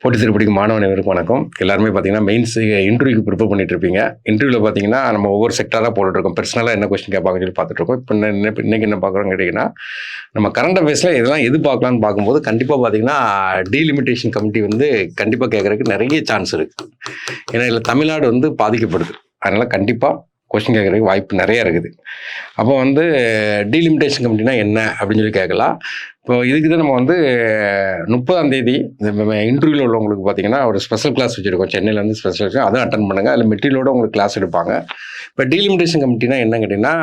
போட்டி திருப்படிக்கு மாணவ அனைவருக்கும் வணக்கம். எல்லாருமே பார்த்தீங்கன்னா மெயின்ஸ் இன்டர்வியூக்கு ப்ரிப்பேர் பண்ணிட்டு இருப்பீங்க. இன்டர்வியூவில் பார்த்தீங்கன்னா நம்ம ஒவ்வொரு செக்டராக போட்டுருக்கோம். பர்சனலாக என்ன கொஸ்டின் கேட்பாங்கன்னு சொல்லி பார்த்துட்டு இருக்கோம். இப்போ இன்னைக்கு என்ன பார்க்குறோம்னு கேட்டிங்கன்னா, நம்ம கரண்ட் அஃபேர்ஸில் இதெல்லாம் எது பார்க்கலான்னு பார்க்கும்போது கண்டிப்பாக பார்த்தீங்கன்னா டீலிமிட்டேஷன் கமிட்டி வந்து கண்டிப்பாக கேட்குறதுக்கு நிறைய சான்ஸ் இருக்குது. ஏன்னா இதில் தமிழ்நாடு வந்து பாதிக்கப்படுது. அதனால் கண்டிப்பாக கொஸ்டின் கேட்குறதுக்கு வாய்ப்பு நிறைய இருக்குது. அப்போ வந்து டீலிமிட்டேஷன் கமிட்டினா என்ன அப்படின்னு சொல்லி கேட்கலாம். இப்போ இதுக்கு தான் நம்ம வந்து 30ஆம் தேதி இன்டர்வியூவில் உள்ளவங்களுக்கு பார்த்தீங்கன்னா ஒரு ஸ்பெஷல் கிளாஸ் வச்சுருக்கோம். சென்னையிலேருந்து ஸ்பெஷல் கிளாஸ் அதுவும் அட்டன் பண்ணுங்கள். அதில் மெட்டீரியலோடு உங்களுக்கு கிளாஸ் எடுப்பாங்க. இப்போ டீலிமிட்டேஷன் கமிட்டினா என்ன கேட்டிங்கன்னா,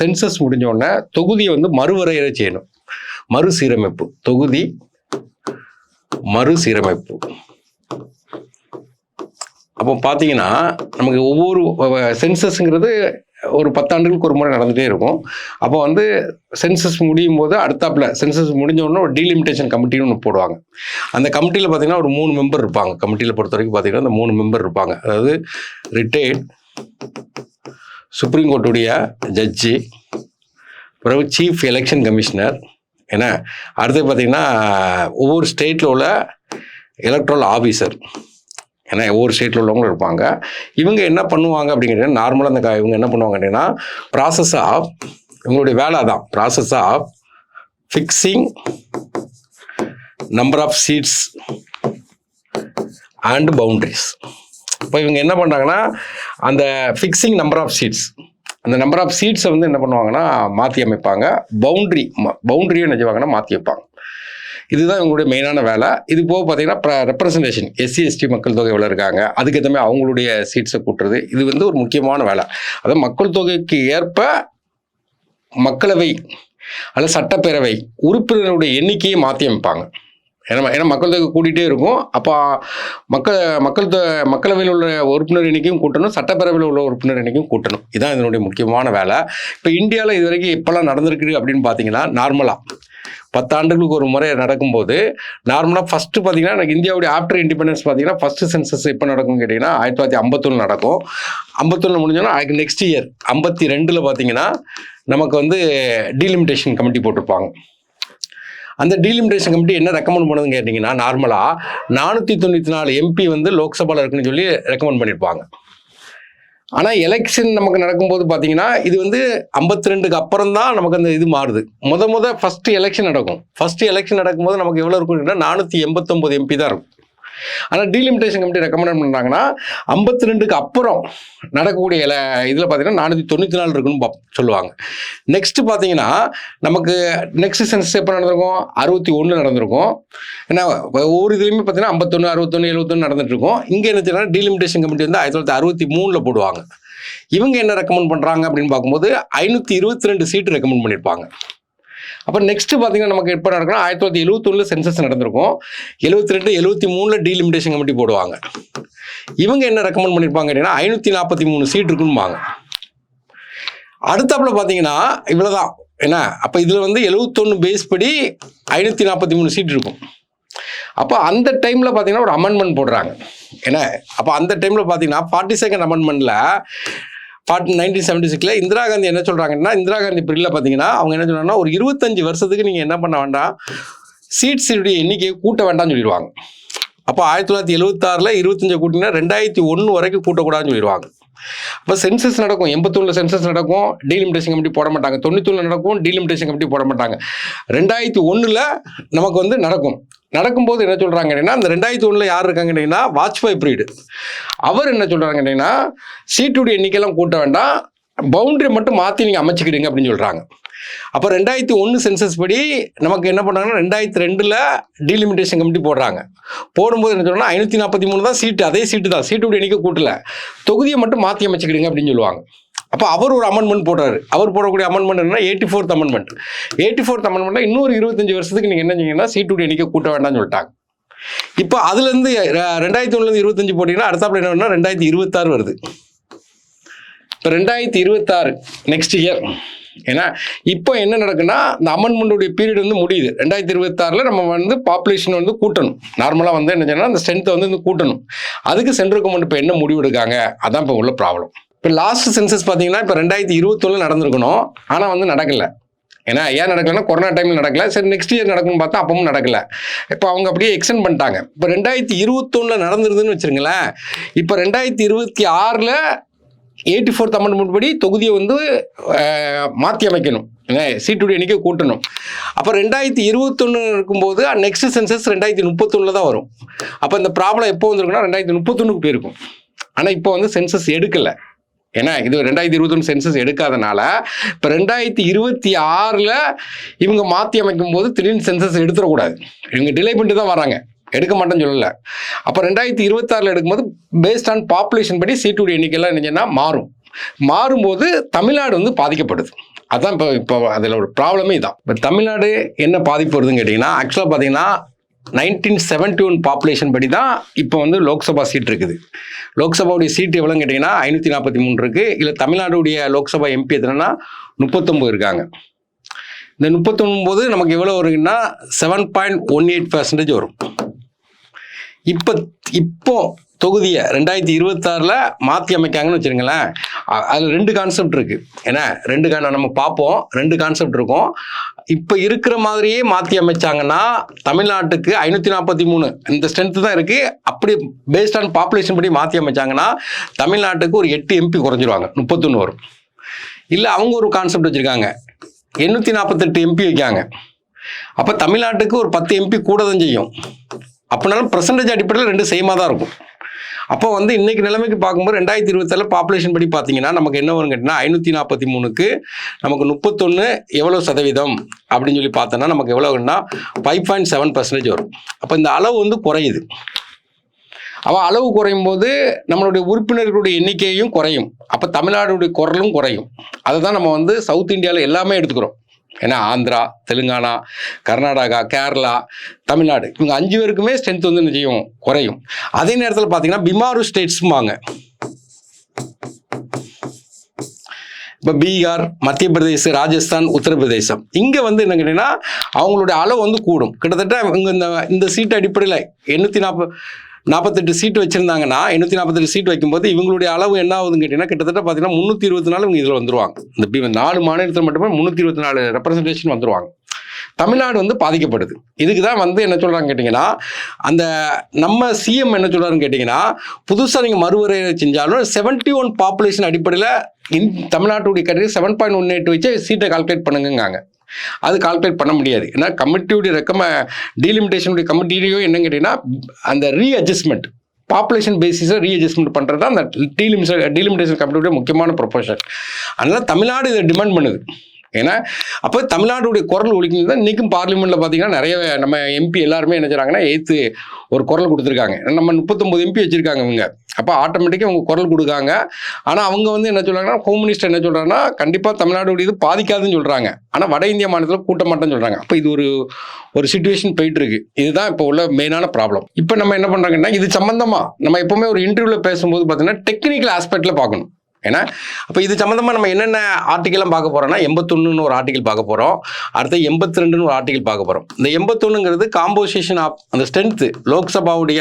சென்சஸ் முடிஞ்சோடனே தொகுதியை வந்து மறுவரையறை செய்யணும். மறுசீரமைப்பு, தொகுதி மறுசீரமைப்பு. அப்போ பார்த்தீங்கன்னா நமக்கு ஒவ்வொரு சென்சஸ்ங்கிறது ஒரு 10 ஆண்டுகளுக்கு ஒரு முறை நடந்துகிட்டே இருக்கும். அப்போ வந்து சென்சஸ் முடியும் போது அடுத்தாப்புல சென்சஸ் முடிஞ்ச உடனே ஒரு டீலிமிட்டேஷன் கமிட்டின்னு ஒன்று போடுவாங்க. அந்த கமிட்டியில் பார்த்தீங்கன்னா ஒரு 3 மெம்பர் இருப்பாங்க. கமிட்டியில் பொறுத்த வரைக்கும் பார்த்தீங்கன்னா அந்த 3 மெம்பர் இருப்பாங்க. அதாவது ரிட்டையர்ட் சுப்ரீம் கோர்ட்டுடைய ஜட்ஜி, பிறகு சீஃப் எலெக்ஷன் கமிஷனர், ஏன்னா அடுத்து பார்த்தீங்கன்னா ஒவ்வொரு ஸ்டேட்டில் உள்ள எலக்ட்ரல் ஆஃபீஸர், ஏன்னா ஒவ்வொரு ஸ்டேட்டில் உள்ளவங்களும் இருப்பாங்க. இவங்க என்ன பண்ணுவாங்க அப்படிங்கிறது நார்மலாக இவங்க என்ன பண்ணுவாங்க அப்படின்னா, ப்ராசஸ் ஆஃப் இவங்களுடைய வேலை தான் process of fixing number of seats and boundaries. இப்போ இவங்க என்ன பண்ணுறாங்கன்னா, அந்த ஃபிக்ஸிங் நம்பர் ஆஃப் சீட்ஸ், அந்த நம்பர் ஆஃப் சீட்ஸை வந்து என்ன பண்ணுவாங்கன்னா மாற்றி அமைப்பாங்க. பவுண்ட்ரியை என்ன செய்வாங்கன்னா மாற்றி வைப்பாங்க. இதுதான் இவங்களுடைய மெயினான வேலை. இது போக பார்த்தீங்கன்னா ரெப்ரசன்டேஷன், எஸ்சி எஸ்டி மக்கள் தொகை எவ்வளோ இருக்காங்க அதுக்கு ஏற்ற அவங்களுடைய சீட்ஸை கூட்டுறது, இது வந்து ஒரு முக்கியமான வேலை. அதாவது மக்கள் தொகைக்கு ஏற்ப மக்களவை அல்லது சட்டப்பேரவை உறுப்பினருடைய எண்ணிக்கையை மாற்றி அமைப்பாங்க. ஏன்னா மக்கள் தொகை கூட்டிகிட்டே இருக்கும். அப்போ மக்களவையில் உள்ள உறுப்பினர் எண்ணிக்கையும் கூட்டணும், சட்டப்பேரவையில் உள்ள உறுப்பினர் எண்ணிக்கையும் கூட்டணும். இதுதான் இதனுடைய முக்கியமான வேலை. இப்போ இந்தியாவில் இது வரைக்கும் எப்போல்லாம் நடந்திருக்கு அப்படின்னு பார்த்தீங்கன்னா, நார்மலாக 10 ஆண்டுகளுக்கு ஒரு முறை நடக்கும்போது நார்மலாக ஃபஸ்ட்டு பார்த்தீங்கன்னா எனக்கு இந்தியாவுடைய ஆஃப்டர் இண்டிபெண்டன்ஸ் பார்த்தீங்கன்னா ஃபஸ்ட்டு சென்சஸ் எப்போ நடக்கும்னு கேட்டிங்கன்னா 1951 நடக்கும். 51 முடிஞ்சோன்னா அதுக்கு நெக்ஸ்ட் இயர் 52 பார்த்தீங்கன்னா நமக்கு வந்து டீலிமிட்டேஷன் கமிட்டி போட்டிருப்பாங்க. அந்த டீலிமிட்டேஷன் கமிட்டி என்ன ரெக்கமெண்ட் பண்ணுதுன்னு கேட்டிங்கன்னா, நார்மலாக 494 எம்பி வந்து லோக்சபாவில் இருக்குன்னு சொல்லி ரெக்கமெண்ட் பண்ணியிருப்பாங்க. ஆனால் எலெக்ஷன் நமக்கு நடக்கும்போது பார்த்தீங்கன்னா இது வந்து 52க்கு அப்புறம் தான் நமக்கு அந்த இது மாறுது. ஃபஸ்ட்டு எலெக்ஷன் நடக்கும். ஃபஸ்ட்டு எலெக்ஷன் நடக்கும்போது நமக்கு எவ்வளோ இருக்குன்னா 489 எம்பி தான் இருக்கும். ஆனால் டீலிமிட்டேஷன் கமிட்டி ரெக்கமெண்ட் பண்ணுறாங்கன்னா 52க்கு அப்புறம் நடக்கக்கூடிய இதில் பார்த்தீங்கன்னா 494 இருக்குன்னு சொல்லுவாங்க. நெக்ஸ்ட்டு பார்த்தீங்கன்னா நமக்கு நெக்ஸ்ட் சென்சஸ் எப்போ நடந்திருக்கும், 61 நடந்திருக்கும். ஏன்னா ஒவ்வொரு இதுலையுமே பார்த்தீங்கன்னா 51, 61, 71 நடந்துட்டு இருக்கும். இங்கே என்ன செய்யலாம், டீலிமிட்டேஷன் கமிட்டி வந்து 1963 போடுவாங்க. இவங்க என்ன ரெக்கமெண்ட் பண்ணுறாங்க அப்படின்னு பார்க்கும்போது 522 சீட்டு ரெக்கமெண்ட் பண்ணியிருப்பாங்க. அப்போ நெக்ஸ்ட் பார்த்தீங்கன்னா நமக்கு எப்போ நடக்கணும், 1971 சென்சஸ் நடந்திருக்கும். 72, 73 டீலிமிட்டேஷன் கமிட்டி போடுவாங்க. இவங்க என்ன ரெக்கமெண்ட் பண்ணியிருப்பாங்க அப்படின்னா 543 சீட் இருக்குன்னுவாங்க. அடுத்தாப்புல பார்த்தீங்கன்னா இவ்வளோதான். ஏன்னா அப்போ இதில் வந்து 71 பேஸ் படி 543 சீட் இருக்கும். அப்போ அந்த டைமில் பார்த்தீங்கன்னா ஒரு அமெண்ட்மெண்ட் போடுறாங்க. ஏன்னா அப்போ அந்த டைமில் பார்த்தீங்கன்னா 42nd அமெண்ட்மெண்ட்டில் 1976 இந்திரா காந்தி என்ன சொல்கிறாங்கன்னா, இந்திரா காந்தி பிரிவில் பார்த்தீங்கன்னா அவங்க என்ன சொல்கிறாங்கன்னா, ஒரு 25 வருஷத்துக்கு நீங்கள் என்ன பண்ண வேண்டாம், சீட்ஸுடைய எண்ணிக்கையை கூட்ட வேண்டாம்னு சொல்லிடுவாங்க. அப்போ 1976 25 கூட்டிங்கன்னா 2001 வரைக்கும் கூட்டக்கூடாதுன்னு சொல்லிடுவாங்க. அப்போ சென்சஸ் நடக்கும், 81 சென்சஸ் நடக்கும், டீலிமிட்டேஷன் கமிட்டி போட மாட்டாங்க. 91 நடக்கும், டீலிமிட்டேஷன் கமிட்டி போட மாட்டாங்க. 2001 நமக்கு வந்து நடக்கும்போது என்ன சொல்கிறாங்க அப்படின்னா, அந்த 2001 யார் இருக்காங்க அப்படின்னா வாஜ்பாய் பீரியடு. அவர் என்ன சொல்கிறாங்க அப்படின்னா, சீட்டுடைய எண்ணிக்கையெல்லாம் கூட்ட வேண்டாம், பவுண்டரி மட்டும் மாற்றி நீங்கள் அமைச்சிக்கிடுங்க அப்படின்னு சொல்கிறாங்க. அப்போ 2001 சென்சஸ் படி நமக்கு என்ன பண்ணுறாங்கன்னா 2002 டீலிமிட்டேஷன் கமிட்டி போடுறாங்க. போடும்போது என்ன சொல்கிறாங்கன்னா 543 தான் சீட்டு, அதே சீட்டு தான், சீட்டுடைய எண்ணிக்கை கூட்டல, தொகுதியை மட்டும் மாற்றி அமைச்சிக்கிடுங்க அப்படின்னு சொல்லுவாங்க. அப்போ அவர் ஒரு அமெண்ட்மெண்ட் போடுறாரு. அவர் போடக்கூடிய அமெண்ட்மெண்ட் என்னன்னா 84th அமெண்ட்மெண்ட். 84th அமெண்ட்மெண்ட்டில் இன்னொரு 25 வருஷத்துக்கு நீங்கள் என்ன செய்யுங்கன்னா சீட்டுடைய எண்ணிக்கை கூட்ட வேண்டாம்னு சொல்லிட்டாங்க. இப்போ அதுலேருந்து 2001 25 போட்டிங்கன்னா அடுத்தாப்புல என்ன பண்ணால் 2026 வருது. இப்போ 2026 நெக்ஸ்ட் இயர். ஏன்னா இப்போ என்ன நடக்குன்னா, இந்த அமெண்ட்மெண்ட்டுடைய பீரியட் வந்து முடியுது. 2026 நம்ம வந்து பாப்புலேஷன் வந்து கூட்டணும். நார்மலாக வந்து என்ன செய்யணும், அந்த ஸ்ட்ரென்த்தை வந்து கூட்டணும். அதுக்கு சென்ட்ரல் கவர்மெண்ட் இப்போ என்ன முடிவு எடுக்காங்க, அதான் இப்போ உள்ள ப்ராப்ளம். இப்போ லாஸ்ட் சென்சஸ் பார்த்தீங்கன்னா இப்போ 2021 நடந்திருக்கணும், ஆனால் வந்து நடக்கலை. ஏன்னா ஏன் நடக்கலைன்னா கொரோனா டைமில் நடக்கல, சரி நெக்ஸ்ட் இயர் நடக்கும்னு பார்த்தா அப்பவும் நடக்கல. இப்போ அவங்க அப்படியே எக்ஸ்டெண்ட் பண்ணிட்டாங்க. இப்போ 2021 நடந்துருதுன்னு வச்சுருங்களேன். இப்போ 2026 84th அமெண்ட்மெண்ட் படி தொகுதியை வந்து மாற்றி அமைக்கணும், சீட்டுடைய எண்ணிக்கை கூட்டணும். அப்போ 2021 இருக்கும்போது நெக்ஸ்ட் சென்சஸ் 2031 தான் வரும். அப்போ இந்த ப்ராப்ளம் எப்போ வந்துருக்குன்னா 2031 போயிருக்கும். ஆனால் இப்போ வந்து சென்சஸ் எடுக்கலை. ஏன்னா இது 2021 சென்சஸ் எடுக்காதனால இப்போ 2026 இவங்க மாற்றி அமைக்கும் போது திடீர்னு சென்சஸ் எடுத்துடக்கூடாது. இவங்க டிலே பண்ணிட்டு தான் வராங்க, எடுக்க மாட்டேன்னு சொல்லலை. அப்போ 2026 எடுக்கும்போது பேஸ்ட் ஆன் பாப்புலேஷன் படி சீட்டுடைய எண்ணிக்கைலாம் என்னன்னா மாறும்போது தமிழ்நாடு வந்து பாதிக்கப்படுது. அதான் இப்போ அதில் ஒரு ப்ராப்ளமே தான். இப்போ தமிழ்நாடு என்ன பாதிப்பு வருதுன்னு கேட்டிங்கன்னா, ஆக்சுவலாக பார்த்தீங்கன்னா 1971 பாப்புலேஷன் படி தான் இப்போ வந்து லோக்சபா சீட் இருக்குது. லோக்சபாவுடைய சீட் எவ்வளோன்னு கேட்டிங்கன்னா 543 இருக்குது. இல்லை தமிழ்நாடுடைய லோக்சபா எம்பி எத்தனைன்னா 39 இருக்காங்க. இந்த 39 நமக்கு எவ்வளோ வருதுன்னா 7.18% வரும். இப்போ தொகுதியை 2026 மாற்றி அமைக்காங்கன்னு வச்சுருங்களேன். அதில் 2 கான்செப்ட் இருக்குது. ஏன்னா நம்ம பார்ப்போம், 2 கான்செப்ட் இருக்கும். இப்போ இருக்கிற மாதிரியே மாற்றி அமைச்சாங்கன்னா தமிழ்நாட்டுக்கு 543 இந்த ஸ்ட்ரென்த்து தான் இருக்குது. அப்படி பேஸ்ட் ஆன் பாப்புலேஷன் படி மாற்றி அமைச்சாங்கன்னா தமிழ்நாட்டுக்கு ஒரு 8 எம்பி குறைஞ்சிருவாங்க, 31 வரும். இல்லை அவங்க ஒரு கான்செப்ட் வச்சுருக்காங்க, 848 எம்பி வைக்காங்க. அப்போ தமிழ்நாட்டுக்கு ஒரு 10 எம்பி கூட தான் செய்யும். அப்படின்னாலும் பர்சன்டேஜ் அடிப்படையில் 2 சேமாக தான் இருக்கும். அப்போ வந்து இன்னைக்கு நிலைமைக்கு பார்க்கும்போது 2027 பாப்புலேஷன் படி பார்த்தீங்கன்னா நமக்கு என்ன வரும் கேட்டிங்கன்னா 543க்கு நமக்கு 31 எவ்வளோ சதவீதம் அப்படின்னு சொல்லி பார்த்தோன்னா நமக்கு எவ்வளோன்னா 5.7% வரும். அப்போ இந்த அளவு வந்து குறையுது. அவள் அளவு குறையும் போது நம்மளுடைய உறுப்பினர்களுடைய எண்ணிக்கையும் குறையும். அப்போ தமிழ்நாடுடைய குரலும் குறையும். அதை தான் நம்ம வந்து சவுத் இந்தியாவில் எல்லாமே எடுத்துக்கிறோம். ஏன்னா ஆந்திரா, தெலுங்கானா, கர்நாடகா, கேரளா, தமிழ்நாடு இவங்க 5 பேருக்குமே ஸ்ட்ரென்த் வந்து நிச்சயம் குறையும். அதே நேரத்தில் பார்த்தீங்கன்னா பிமாரு ஸ்டேட்ஸுமாங்க. இப்போ பீகார், மத்திய பிரதேசம், ராஜஸ்தான், உத்தரப்பிரதேசம் இங்கே வந்து என்ன கேட்டிங்கன்னா அவங்களுடைய அளவு வந்து கூடும். கிட்டத்தட்ட இவங்க இந்த சீட் அடிப்படையில் 848 சீட் வச்சுருந்தாங்கன்னா 848 சீட் வைக்கும்போது இவங்களுடைய அளவு என்ன ஆகுதுன்னு கேட்டிங்கன்னா கிட்டத்தட்ட பார்த்தீங்கன்னா 324 இவங்க இதில் வந்துருவாங்க. இந்த 4 மாநிலத்தில் மட்டுமே 324 ரெப்ரசன்டேஷன் வந்துருவாங்க. தமிழ்நாடு வந்து பாதிக்கப்படுது. இதுக்கு தான் வந்து என்ன சொல்கிறாங்க கேட்டிங்கன்னா அந்த நம்ம சிஎம் என்ன சொல்கிறாருன்னு கேட்டிங்கன்னா புதுசாக நீங்கள் மறுவரையை செஞ்சாலும் 71 பாப்புலேஷன் அடிப்படையில் தமிழ்நாட்டுடைய கட்சி 7.18 வச்சு சீட்டை கால்குலேட் பண்ணுங்காங்க. அது கால்குலேட் பண்ண முடியாது. ஏன்னா கமிட்டியுடைய டீலிமிட்டேஷனுடைய கமிட்டியோ என்னன்னு கேட்டிங்கன்னா அந்த ரீஅட்ஜஸ்ட்மெண்ட் பாப்புலேஷன் பேசிஸில் ரீஅட்ஜஸ்ட்மெண்ட் பண்ணுறது தான் அந்த டீலிமிட்டேஷன் கமிட்டியுடைய முக்கியமான ப்ரொபோசல். அதனால் தமிழ்நாடு இதை டிமாண்ட் பண்ணுது. ஏன்னா அப்போ தமிழ்நாடுடைய குரல் ஒழிக்கிறது தான் இன்றைக்கும் பார்லிமெண்ட்டில் பார்த்தீங்கன்னா நிறைய நம்ம எம்பி எல்லாருமே என்ன செய்கிறாங்கன்னா எய்த்து ஒரு குரல் கொடுத்துருக்காங்க. நம்ம 39 எம்பி வச்சுருக்காங்க இவங்க. அப்போ ஆட்டோமேட்டிக்காக அவங்க குரல் கொடுக்காங்க. ஆனால் அவங்க வந்து என்ன சொல்கிறாங்கன்னா ஹோம் மினிஸ்டர் என்ன சொல்கிறாங்கன்னா கண்டிப்பாக தமிழ்நாடுடைய இது பாதிக்காதுன்னு சொல்கிறாங்க. ஆனால் வட இந்திய மாநிலத்தில் கூட்ட மாட்டேன்னு சொல்கிறாங்க. அப்போ இது ஒரு சிச்சுவேஷன் போயிட்டு இருக்கு. இதுதான் இப்போ உள்ள மெயினான ப்ராப்ளம். இப்போ நம்ம என்ன பண்ணுறாங்கன்னா இது சம்மந்தமாக நம்ம எப்போவுமே ஒரு இன்டர்வியூவில் பேசும்போது பார்த்தீங்கன்னா டெக்னிக்கல் ஆஸ்பெக்டில் பார்க்கணும். ஏன்னா அப்போ இது சம்மந்தமாக நம்ம என்னென்ன ஆர்டிக்கெல்லாம் பார்க்க போகிறோம்னா 81ன்னு ஒரு ஆர்டிக்கல் பார்க்க போகிறோம். அடுத்து 82ன்னு ஒரு ஆர்டிக்கல் பார்க்க போகிறோம். இந்த 81ங்கிறது காம்போசிஷன் ஆஃப் அந்த ஸ்ட்ரென்த்து லோக்சபாவுடைய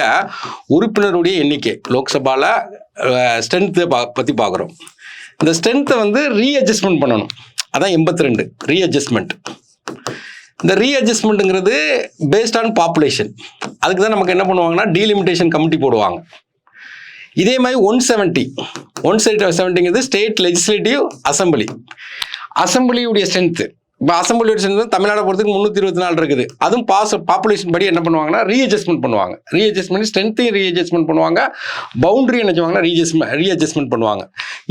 உறுப்பினருடைய எண்ணிக்கை, லோக்சபாவில் ஸ்ட்ரென்த்து பற்றி பார்க்குறோம். இந்த ஸ்ட்ரென்த்தை வந்து ரீஅட்ஜஸ்ட்மெண்ட் பண்ணணும். அதான் 82 ரீஅட்ஜஸ்ட்மெண்ட். இந்த ரீஅட்ஜஸ்ட்மெண்ட்டுங்கிறது பேஸ்ட் ஆன் பாப்புலேஷன். அதுக்கு தான் நமக்கு என்ன பண்ணுவாங்கன்னா டீலிமிட்டேஷன் கமிட்டி போடுவாங்க. இதே மாதிரி 170ங்கிறது ஸ்டேட் லெஜிஸ்லேட்டிவ் அசம்பிளியுடைய ஸ்ட்ரென்த்து. இப்போ அசம்பிளியோட ஸ்ட்ரென்த் தமிழ்நாடு பொறுத்துக்கு 324 இருக்குது. அதுவும் பாப்புலேஷன் படி என்ன பண்ணுவாங்கன்னா ரீஅட்ஜஸ்ட்மெண்ட் பண்ணுவாங்க. ரீஅட்ஜஸ்ட்மெண்ட் ஸ்ட்ரென்த்தையும் ரீஅட்ஜஸ்ட்மெண்ட் பண்ணுவாங்க, பவுண்டரி என்ன செய்வாங்கன்னா ரீஅட்ஜஸ்ட்மெண்ட் பண்ணுவாங்க.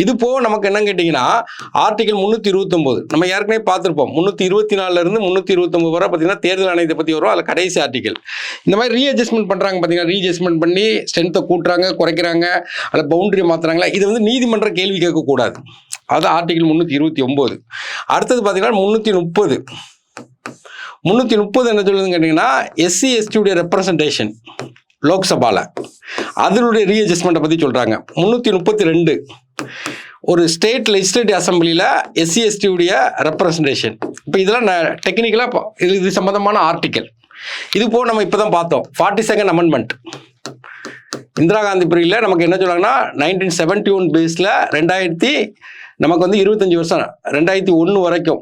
இது போக நமக்கு என்னன்னு கேட்டிங்கன்னா ஆர்டிகல் 329 நம்ம ஏற்கனவே பார்த்துருப்போம். 324 329 வரை பார்த்தீங்கன்னா தேர்தல் ஆணையத்தை பற்றி வரும். அதில் கடைசி ஆர்டிகல் இந்த மாதிரி ரீஅட்ஜஸ்ட்மெண்ட் பண்ணுறாங்க. பார்த்தீங்கன்னா ரீஅட்ஜஸ்ட்மெண்ட் பண்ணி ஸ்ட்ரென்த்தை கூட்டுறாங்க, குறைக்கிறாங்க, அதில் பவுண்டரி மாற்றுறாங்களா. இது வந்து நீதிமன்ற கேள்வி கேட்கக்கூடாது. அது ஆர்டிகல் 329. அடுத்தது பார்த்தீங்கன்னா 330 என்ன சொல்லுதுன்னு கேட்டிங்கன்னா SC ST ரெப்ரசன்டேஷன் லோக்சபாவில் அதனுடைய ரீஅட்ஜஸ்ட்மெண்ட்டை பற்றி சொல்கிறாங்க. 332 ஒரு ஸ்டேட் லெஜிஸ்லேட்டிவ் அசம்பிளியில் SC ST ரெப்ரசன்டேஷன். இப்போ இதெல்லாம் டெக்னிக்கலாக இது சம்மந்தமான ஆர்டிக்கல். இது போக நம்ம இப்போ தான் பார்த்தோம் 42nd அமெண்ட்மெண்ட் இந்திரா காந்தி பீரியடில் நமக்கு என்ன சொல்கிறாங்கன்னா 1971 பேஸில் நமக்கு வந்து 25 வருஷம் 2001 வரைக்கும்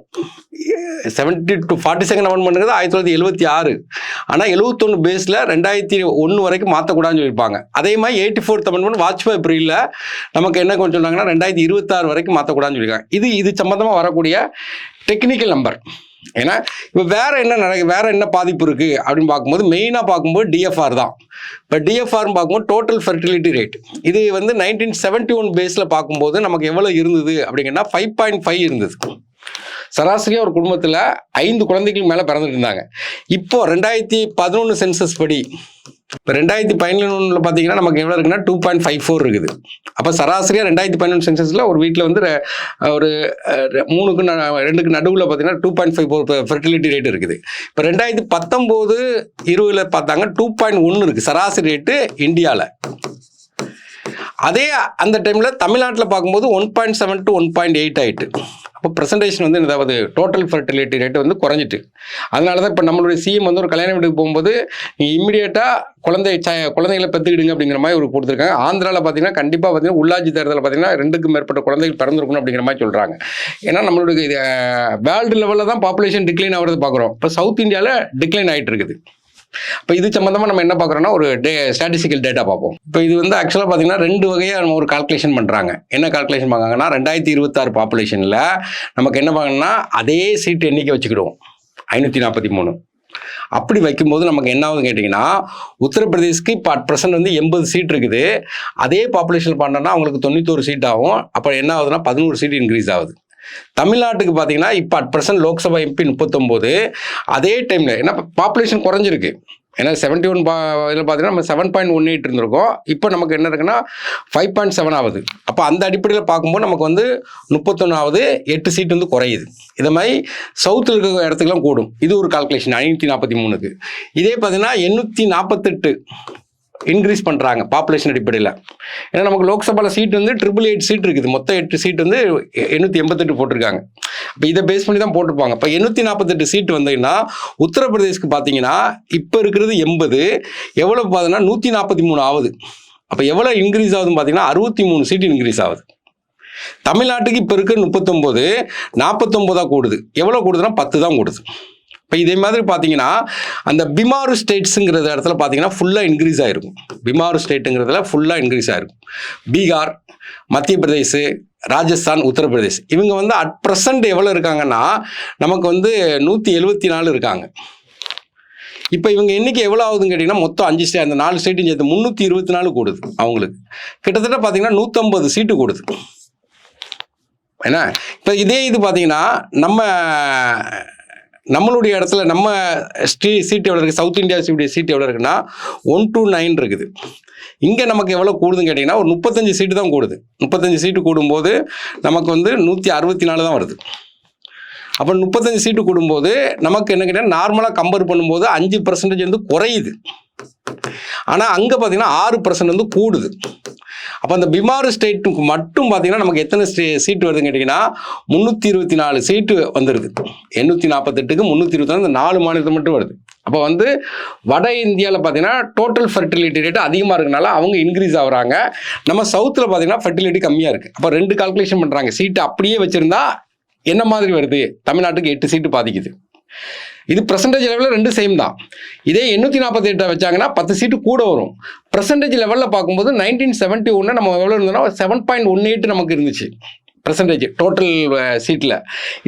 70 to 42nd அமெண்ட்மெண்ட் 1976. ஆனால் 71 பேஸில் 2001 வரைக்கும் மாற்றக்கூடாதுன்னு சொல்லியிருப்பாங்க. அதே மாதிரி 84th அமெண்ட்மெண்ட் வாஜ்பாய் பீரியடில் நமக்கு என்ன கொஞ்சம் சொன்னாங்கன்னா 2026 வரைக்கும் மாற்றக்கூடாதுன்னு சொல்லியிருக்காங்க. இது சம்மந்தமாக வரக்கூடிய டெக்னிக்கல் நம்பர். ஏன்னா இப்போ வேற என்ன பாதிப்பு இருக்கு அப்படின்னு பார்க்கும்போது மெயினாக பார்க்கும்போது டிஎஃப்ஆர் தான். இப்போ டிஎஃப்ஆர்னு பார்க்கும்போது டோட்டல் ஃபெர்டிலிட்டி ரேட் இது வந்து 1971 பேஸில் பார்க்கும்போது நமக்கு எவ்வளோ இருந்தது அப்படிங்கன்னா 5.5 இருந்தது. சராசரியாக ஒரு குடும்பத்தில் 5 குழந்தைகள் மேலே பிறந்துட்டு இருந்தாங்க. இப்போ 2011 சென்சஸ் படி இப்போ 2011 பார்த்தீங்கன்னா நமக்கு எவ்வளோ இருக்குன்னா 2.54 இருக்குது. அப்போ சராசரியாக 2011 சென்சஸில் ஒரு வீட்டில் வந்து ஒரு 3க்கு 2க்கு நடுவில் பார்த்தீங்கன்னா 2.54 ஃபெர்டிலிட்டி ரேட் இருக்குது. இப்போ 2019-20 பார்த்தாங்க 2.1 இருக்குது சராசரி ரேட்டு இந்தியாவில். அதே அந்த டைமில் தமிழ்நாட்டில் பார்க்கும்போது 1.7 to 1.8 ஆகிட்டு. அப்போ ப்ரெசன்டேஷன் வந்து ஏதாவது டோட்டல் ஃபெர்டிலிட்டி ரேட்டு வந்து குறைஞ்சிட்டு. அதனால தான் இப்போ நம்மளுடைய சிஎம் வந்து ஒரு கல்யாண வீட்டுக்கு போகும்போது நீங்கள் இம்மிடியேட்டாக குழந்தைகளை பெற்றுக்கிடுங்க அப்படிங்கிற மாதிரி ஒரு கொடுத்துருக்காங்க. ஆந்திராவில் பார்த்தீங்கன்னா கண்டிப்பாக பார்த்தீங்கன்னா உள்ளாட்சி தேர்தலில் பார்த்தீங்கன்னா 2க்கும் மேற்பட்ட குழந்தைகள் பிறந்திருக்கணும் அப்படிங்கிற மாதிரி சொல்கிறாங்க. ஏன்னா நம்மளுடைய வேர்ல்டு லெவலில் தான் பாப்புலேஷன் டிக்ளைன் ஆகிறது பார்க்குறோம். இப்போ சவுத் இந்தியாவில் டிக்ளைன் ஆகிட்டு இருக்குது. இப்போ இது சம்மந்தமாக நம்ம என்ன பார்க்குறோம்னா ஒரு ஸ்டாட்டிஸ்டிக்கல் டேட்டா பார்ப்போம். இப்போ இது வந்து ஆக்சுவலாக பார்த்தீங்கன்னா 2 வகையாக நம்ம ஒரு கால்குலேஷன் பண்ணுறாங்க. என்ன கால்குலேஷன் பார்க்காங்கன்னா 2026 பாப்புலேஷனில் நமக்கு என்ன பார்க்கணும்னா அதே சீட் எண்ணிக்கை வச்சுக்கிடுவோம் 543. அப்படி வைக்கும்போது நமக்கு என்ன ஆகுதுன்னு கேட்டிங்கன்னா உத்தரப்பிரதேஷ்க்கு இப்போ அட் ப்ரெசென்ட் வந்து 80 சீட் இருக்குது. அதே பாப்புலேஷன் பண்ணோன்னா அவங்களுக்கு 91 சீட் ஆகும். அப்போ என்ன ஆகுதுன்னா 11 சீட் இன்க்ரீஸ் ஆகுது. தமிழ்நாட்டுக்கு பார்த்தீங்கன்னா இப்போ அட் ப்ரெசென்ட் லோக்சபா எம்பி 39. அதே டைமில் ஏன்னா பாப்புலேஷன் குறைஞ்சிருக்கு. ஏன்னா 71 இதில் பார்த்தீங்கன்னா நம்ம 7.18 இருந்திருக்கோம். இப்போ நமக்கு என்ன இருக்குன்னா 5.7 ஆகுது. அப்போ அந்த அடிப்படையில் பார்க்கும்போது நமக்கு வந்து 31 ஆகுது, 8 சீட் வந்து குறையுது. இதை மாதிரி சவுத்தில் இருக்கிற இடத்துக்குலாம் கூடும். இது ஒரு கால்குலேஷன் 543க்கு. இதே பார்த்தீங்கன்னா 848 இன்க்ரீஸ் பண்ணுறாங்க பாப்புலேஷன் அடிப்படையில். ஏன்னா நமக்கு லோக்சபாவில் சீட் வந்து 888 சீட் இருக்குது. மொத்தம் 8 சீட் வந்து 888 போட்டிருக்காங்க. இப்போ இதை பேஸ் பண்ணி தான் போட்டிருப்பாங்க. இப்போ 848 சீட் வந்தீங்கன்னா உத்தரப்பிரதேஷ்க்கு பார்த்தீங்கன்னா இப்போ இருக்கிறது 80, எவ்வளோ பார்த்தீங்கன்னா 143 ஆகுது. அப்போ எவ்வளோ இன்க்ரீஸ் ஆகுதுன்னு பார்த்தீங்கன்னா 63 சீட் இன்க்ரீஸ் ஆகுது. தமிழ்நாட்டுக்கு இப்போ இருக்கிற 39 49 கூடுது. எவ்வளோ கூடுதுன்னா 10 தான் கூடுது. இப்போ இதே மாதிரி பார்த்தீங்கன்னா அந்த பிமாரு ஸ்டேட்ஸுங்கிற இடத்துல பார்த்தீங்கன்னா ஃபுல்லாக இன்க்ரீஸ் ஆகிருக்கும். பிமாரு ஸ்டேட்டுங்கிறதுல ஃபுல்லாக இன்க்ரீஸ் ஆகிருக்கும். பீகார், மத்திய பிரதேஷ், ராஜஸ்தான், உத்தரப்பிரதேஷ் இவங்க வந்து அட் ப்ரெசண்ட் எவ்வளோ இருக்காங்கன்னா நமக்கு வந்து 174 இருக்காங்க. இப்போ இவங்க எண்ணிக்கை எவ்வளோ ஆகுதுன்னு கேட்டிங்கன்னா மொத்தம் 5 ஸ்டேட், அந்த 4 ஸ்டேட்டும் சேர்த்து 324 கூடுது. அவங்களுக்கு கிட்டத்தட்ட பார்த்தீங்கன்னா 150 சீட்டு கூடுது. ஏன்னா இப்போ இதே இது பார்த்தீங்கன்னா நம்மளுடைய இடத்துல நம்ம சீட் எவ்வளோ இருக்குது, சவுத் இந்தியா சீட் எவ்வளோ இருக்குன்னா 1 to 9 இருக்குது. இங்கே நமக்கு எவ்வளோ கூடுதுன்னு கேட்டிங்கன்னா ஒரு 35 சீட்டு தான் கூடுது. 35 சீட்டு கூடும்போது நமக்கு வந்து 164 தான் வருது. அப்போ 35 சீட்டு கூடும்போது நமக்கு என்ன கேட்டால் நார்மலாக கம்பேர் பண்ணும்போது 5% வந்து குறையுது. ஆனால் அங்கே பார்த்தீங்கன்னா 6% வந்து கூடுது. அப்போ அந்த பிமாரு ஸ்டேட்டுக்கு மட்டும் பார்த்தீங்கன்னா நமக்கு எத்தனை சீட்டு வருதுன்னு கேட்டிங்கன்னா 324 சீட்டு வந்துடுது. 848க்கு 324 இந்த 4 மாநிலத்தை மட்டும் வருது. அப்போ வந்து வட இந்தியாவில் பார்த்தீங்கன்னா டோட்டல் ஃபெர்டிலிட்டி ரேட் அதிகமாக இருக்கனால அவங்க இன்க்ரீஸ் ஆகுறாங்க. நம்ம சவுத்தில் பார்த்தீங்கன்னா ஃபெர்டிலிட்டி கம்மியாக இருக்குது. அப்போ 2 கால்குலேஷன் பண்ணுறாங்க. சீட்டு அப்படியே வச்சுருந்தா என்ன மாதிரி வருது, தமிழ்நாட்டுக்கு 8 சீட்டு பாதிக்குது. இது பர்சன்டேஜ் லெவலில் 2 சேம் தான். இதே 848 வச்சாங்கன்னா 10 சீட்டு கூட வரும். பர்சன்டேஜ் லெவலில் பார்க்கும்போது 1971 நம்ம எவ்வளோ இருந்தோம்னா 7.18 நமக்கு இருந்துச்சு பர்சன்டேஜ் டோட்டல் சீட்டில்.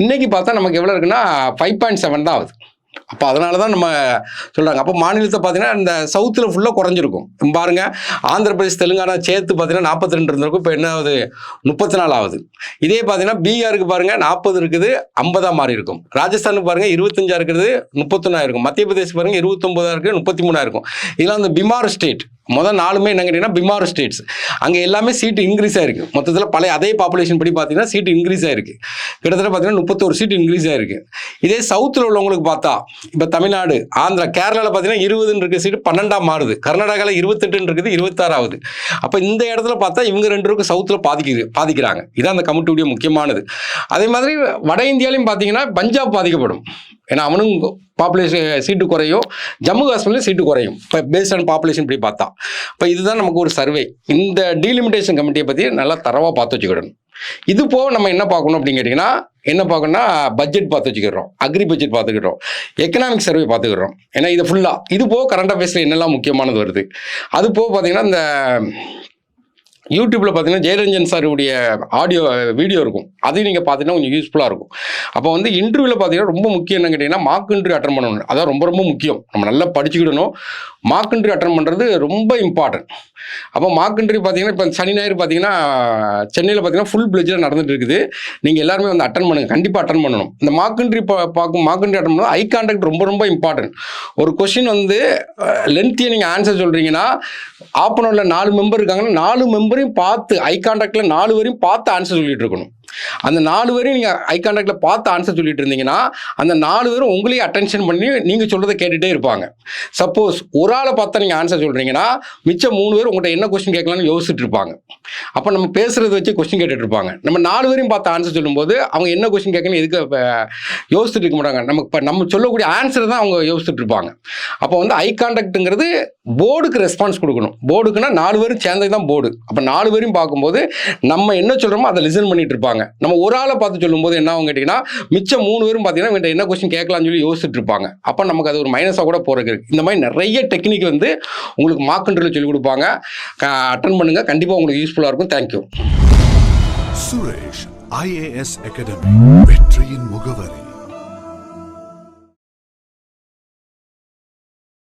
இன்றைக்கி பார்த்தா நமக்கு எவ்வளோ இருக்குன்னா 5.7 தான் ஆகுது. அப்போ அதனால தான் நம்ம சொல்கிறாங்க. அப்போ மாநிலத்தை பார்த்தீங்கன்னா இந்த சவுத்தில் ஃபுல்லாக குறைஞ்சிருக்கும். பாருங்கள், ஆந்திர பிரதேஷ், தெலுங்கானா சேர்த்து பார்த்தீங்கன்னா 42 இருந்திருக்கும். இப்போ என்ன ஆகுது, 34 ஆகுது. இதே பார்த்தீங்கன்னா பீகாருக்கு பாருங்கள் 40 இருக்குது, 50 மாறி இருக்கும். ராஜஸ்தானுக்கு பாருங்கள் 25 இருக்கிறது 31 இருக்கும். மத்திய பிரதேஷ் பாருங்கள் 29 இருக்குது, 33 இருக்கும். இதெல்லாம் அந்த பிமார் ஸ்டேட். முதல் 4மே என்ன கேட்டிங்கன்னா பிமார் ஸ்டேட்ஸ். அங்கே எல்லாமே சீட்டு இன்க்ரீஸ் ஆகிருக்கு. மொத்தத்தில் பழைய அதே பாப்புலேஷன் படி பார்த்தீங்கன்னா சீட்டு இன்க்ரீஸ் ஆகிருக்கு. கிட்டத்தட்ட பார்த்தீங்கன்னா 31 சீட்டு இன்க்ரீஸ் ஆகிருக்கு. இதே சவுத்தில் உள்ளவங்களுக்கு பார்த்தா இப்போ தமிழ்நாடு, ஆந்திரா, கேரளாவில் பார்த்தீங்கன்னா 20 இருக்க சீட்டு 12 மாறுது. கர்நாடகாவில் 28 இருக்குது, 26 ஆகுது. அப்போ இந்த இடத்துல பார்த்தா இவங்க 2 பேருக்கு சவுத்தில் பாதிக்கிறாங்க. இதான் அந்த கமிட்டியுடைய முக்கியமானது. அதே மாதிரி வட இந்தியாலையும் பார்த்தீங்கன்னா பஞ்சாப் பாதிக்கப்படும். ஏன்னா அவனும் பாப்புலேஷன் சீட்டு குறையும், ஜம்மு காஷ்மீர்லேயும் சீட்டு குறையும். இப்போ பேஸ்ட் ஆன் பாப்புலேஷன் இப்படி பார்த்தா. இப்போ இதுதான் நமக்கு ஒரு சர்வே. இந்த டீலிமிட்டேஷன் கமிட்டியை பற்றி நல்லா தரவாக பார்த்து வச்சுக்கிடணும். இது போக நம்ம என்ன பார்க்கணும் அப்படின்னு கேட்டிங்கன்னா, என்ன பார்க்கணும்னா பட்ஜெட் பார்த்து வச்சுக்கிறோம், அக்ரி பட்ஜெட் பார்த்துக்கிறோம், எக்கனாமிக் சர்வே பார்த்துக்கிறோம். ஏன்னா இது ஃபுல்லாக இது போக கரண்ட் அஃபேர்ஸில் என்னெல்லாம் முக்கியமானது வருது. அது போக பார்த்தீங்கன்னா இந்த யூடியூப்பில் பார்த்தீங்கன்னா ஜெயரஞ்சன் சாருடைய ஆடியோ வீடியோ இருக்கும், அதையும் நீங்கள் பார்த்தீங்கன்னா கொஞ்சம் யூஸ்ஃபுல்லாக இருக்கும். அப்போ வந்து இன்டர்வியூவில் பார்த்தீங்கன்னா ரொம்ப முக்கியம் என்ன கேட்டிங்கன்னா மார்க் இன்டர்வியூ அட்டன் பண்ணணும். அதான் ரொம்ப ரொம்ப முக்கியம். நம்ம நல்லா படிச்சுக்கிடணும். மார்க் இன்டர்வியூ அட்டன் பண்ணுறது ரொம்ப இம்பார்ட்டன்ட். அப்போ மார்க் இன்டர்வியூ பார்த்தீங்கன்னா இப்போ சனி ஞாயிறு பார்த்தீங்கன்னா சென்னையில் பார்த்தீங்கன்னா ஃபுல் பிளெஜில் நடந்துட்டு இருக்குது. நீங்கள் எல்லாருமே வந்து அட்டன் பண்ணுங்கள், கண்டிப்பாக அட்டன் பண்ணணும். இந்த mark interview mark interview attend பண்ணும்போது ஐ கான்டாக்ட் ரொம்ப ரொம்ப இம்பார்ட்டன்ட். ஒரு கொஸ்டின் வந்து லென்த்தியை நீங்கள் ஆன்சர் சொல்கிறீங்கன்னா ஆப்பனோரில் 4 மெம்பர் இருக்காங்கன்னா 4 மெம்பரையும் பார்த்து ஐ கான்டாக்டில் 4 வரையும் பார்த்து ஆன்சர் சொல்லிட்டு இருக்கணும். அந்த 4 பேரையும் நீங்கள் ஐ கான்டாக்டில் பார்த்து ஆன்சர் சொல்லிட்டு இருந்தீங்கன்னா அந்த 4 பேரும் உங்களையும் அட்டென்ஷன் பண்ணி நீங்கள் சொல்கிறத கேட்டுகிட்டே இருப்பாங்க. சப்போஸ் ஒரு ஆளை பார்த்தா நீங்கள் ஆன்சர் சொல்கிறீங்கன்னா மிச்சம் 3 பேர் உங்கள்கிட்ட என்ன கொஸ்டின் கேட்கலாம்னு யோசிச்சுட்டு இருப்பாங்க. அப்போ நம்ம பேசுகிறத வச்சு கொஸ்டின் கேட்டுட்டு இருப்பாங்க. நம்ம 4 பேரையும் பார்த்து ஆன்சர் சொல்லும்போது அவங்க என்ன கொஸ்டின் கேட்கணும் எதுக்கு யோசிச்சுட்டு இருக்க மாட்டாங்க. நமக்கு இப்போ நம்ம சொல்லக்கூடிய ஆன்சர் தான் அவங்க யோசிச்சுட்டு இருப்பாங்க. அப்போ வந்து ஐ கான்டாக்ட்டுங்கிறது போர்டுக்கு ரெஸ்பான்ஸ் கொடுக்கணும். போர்டுக்குன்னா 4 பேரும் சேர்ந்தது தான் போர்டு. அப்போ 4 பேரையும் பார்க்கும்போது நம்ம என்ன சொல்கிறோமோ அதை லிசன் பண்ணிட்டு இருப்பாங்க. நம்ம ஒரு ஆளை பார்த்து சொல்லும்போது என்ன ஆகும் கேட்டிங்கன்னா மிச்சம் 3 பேரும் பார்த்தீங்கன்னா இவங்க என்ன கொஸ்டின் கேட்கலாம்னு சொல்லி யோசிச்சுட்டு இருப்பாங்க. அப்போ நமக்கு அது ஒரு மைனஸாக கூட போகிறது இருக்குது. இந்த மாதிரி நிறைய டெக்னிக் வந்து உங்களுக்கு மார்க் இன்டர்வியூல சொல்லிக் கொடுப்பாங்க. அட்டன் பண்ணுங்க, கண்டிப்பாக உங்களுக்கு யூஸ்ஃபுல்லாக இருக்கும். தேங்க்யூ. சுரேஷ் IAS அகாடமி, வெற்றியின் முகவரி.